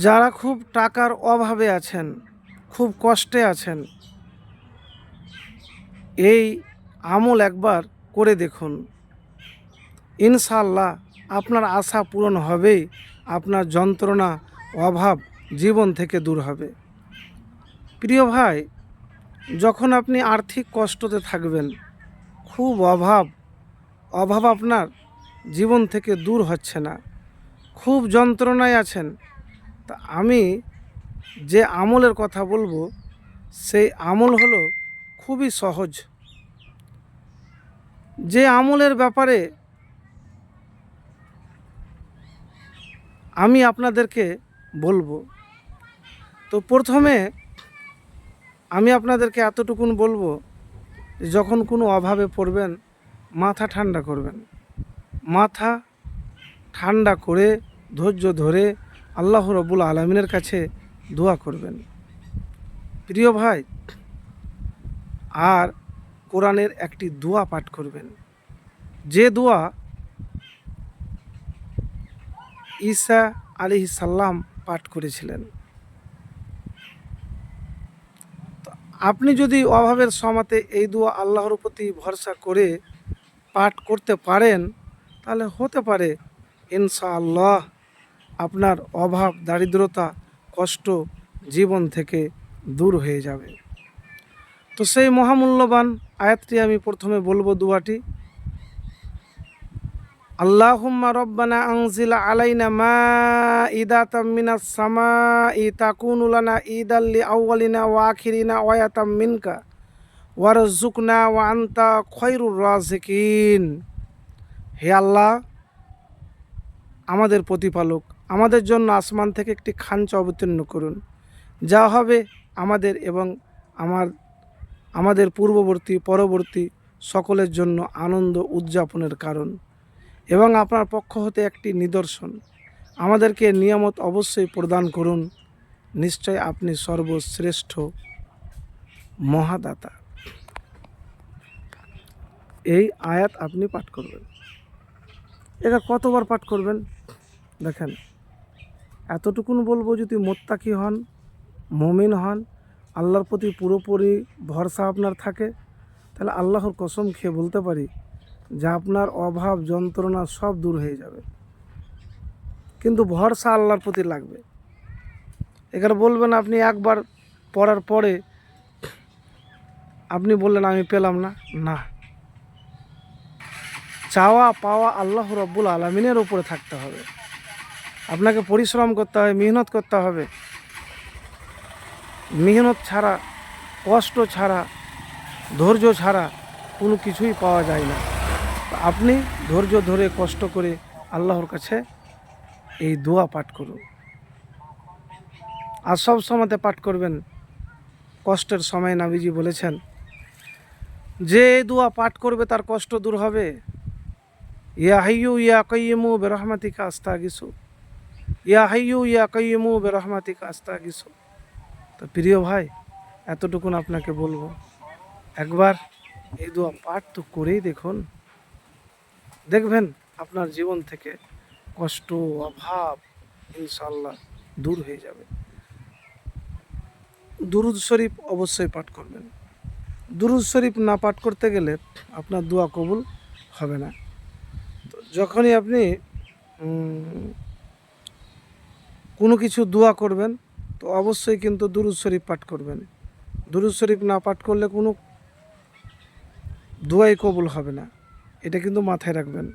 যারা খুব টাকার অভাবে আছেন, খুব কষ্টে আছেন, এই আমল একবার করে দেখুন। ইনশাআল্লাহ আপনার আশা পূরণ হবেই, আপনার যন্ত্রণা অভাব জীবন থেকে দূর হবে। প্রিয় ভাই, যখন আপনি আর্থিক কষ্টতে থাকবেন, খুব অভাব আপনার জীবন থেকে দূর হচ্ছে না, খুব যন্ত্রণায় আছেন, তা আমি যে আমলের কথা বলবো সেই আমল হলো খুবই সহজ। যে আমলের ব্যাপারে আমি আপনাদেরকে বলবো, তো প্রথমে আমি আপনাদেরকে এতটুকুন বলবো, যখন কোনো অভাবে পড়বেন মাথা ঠান্ডা করবেন। মাথা ঠান্ডা করে ধৈর্য ধরে আল্লাহ রব্বুল আলামিনের কাছে দোয়া করবেন। প্রিয় ভাই, আর কোরআনের একটি দোয়া পাঠ করবেন, যে দোয়া ঈসা আলাইহিস সালাম পাঠ করেছিলেন। আপনি যদি অভাবের সময়তে এই দোয়া আল্লাহর প্রতি ভরসা করে পাঠ করতে পারেন, তাহলে হতে পারে ইনশাআল্লাহ আপনার অভাব দারিদ্রতা কষ্ট জীবন থেকে দূর হয়ে যাবে। তো সেই মহামূল্যবান আয়াতটি আমি প্রথমে বলবো, দোয়াটি, আল্লাহুম্মা রব্বানা আনজিল আলাইনা মাইদাতাম মিনাস সামাই তাকুনু লানা ঈদাল লিআউয়ালিনা ওয়া আখিরিনা ওয়া আয়াতাম মিনকা ওয়ারযুকনা ওয়া আনতা খায়রুর রাযিকিন। হে আল্লাহ, আমাদের প্রতিপালক, আমাদের জন্য আসমান থেকে একটি খাঞ্চা অবতীর্ণ করুন, যা হবে আমাদের এবং আমাদের পূর্ববর্তী পরবর্তী সকলের জন্য আনন্দ উদযাপনের কারণ এবং আপনার পক্ষ হতে একটি নিদর্শন। আমাদেরকে নিয়ামত অবশ্যই প্রদান করুন, নিশ্চয় আপনি সর্বশ্রেষ্ঠ মহাদাতা। এই আয়াত আপনি পাঠ করবেন। এটা কতবার পাঠ করবেন দেখেন, এতটুকুন বলবো, যদি মোত্তাকি হন, মুমিন হন, আল্লাহর প্রতি পুরোপুরি ভরসা আপনার থাকে, তাহলে আল্লাহর কসম খেয়ে বলতে পারি যে আপনার অভাব যন্ত্রণা সব দূর হয়ে যাবে। কিন্তু ভরসা আল্লাহর প্রতি লাগবে। এখানে বলবেন আপনি একবার পড়ার পরে আপনি বললেন আমি পেলাম না, না, চাওয়া পাওয়া আল্লাহ রব্বুল আলামিনের উপরে থাকতে হবে। আপনাকে পরিশ্রম করতে হবে, মেহনত করতে হবে। মেহনত ছাড়া, কষ্ট ছাড়া, ধৈর্য ছাড়া কোনো কিছুই পাওয়া যায় না। আপনি ধৈর্য ধরে কষ্ট করে আল্লাহর কাছে এই দোয়া পাঠ করুন। আর সব সময়তে পাঠ করবেন। কষ্টের সময় নবীজি বলেছেন, যে এই দোয়া পাঠ করবে তার কষ্ট দূর হবে। ইয়া হাইয়ু ইয়া কাইয়্যুমু বিরহমাতিকা আস্তাগিসু, ইয়া হাইয়ু ইয়া কাইয়্যুমু বিরহমাতিকা আস্তাগিসু। তো প্রিয় ভাই, এতটুকুন আপনাকে বলবো, একবার এই দোয়া পাঠ তো করেই দেখুন, দেখবেন আপনার জীবন থেকে কষ্ট অভাব ইনশাআল্লাহ দূর হয়ে যাবে। দুরুদ শরীফ অবশ্যই পাঠ করবেন। দুরুদ শরীফ না পাঠ করতে গেলে আপনার দোয়া কবুল হবে না। তো যখনই আপনি কোনো কিছু দোয়া করবেন, তো অবশ্যই কিন্তু দুরুদ শরীফ পাঠ করবেন। দুরুদ শরীফ না পাঠ করলে কোনো দোয়াই কবুল হবে না, এটা কিন্তু মাথায় রাখবেন।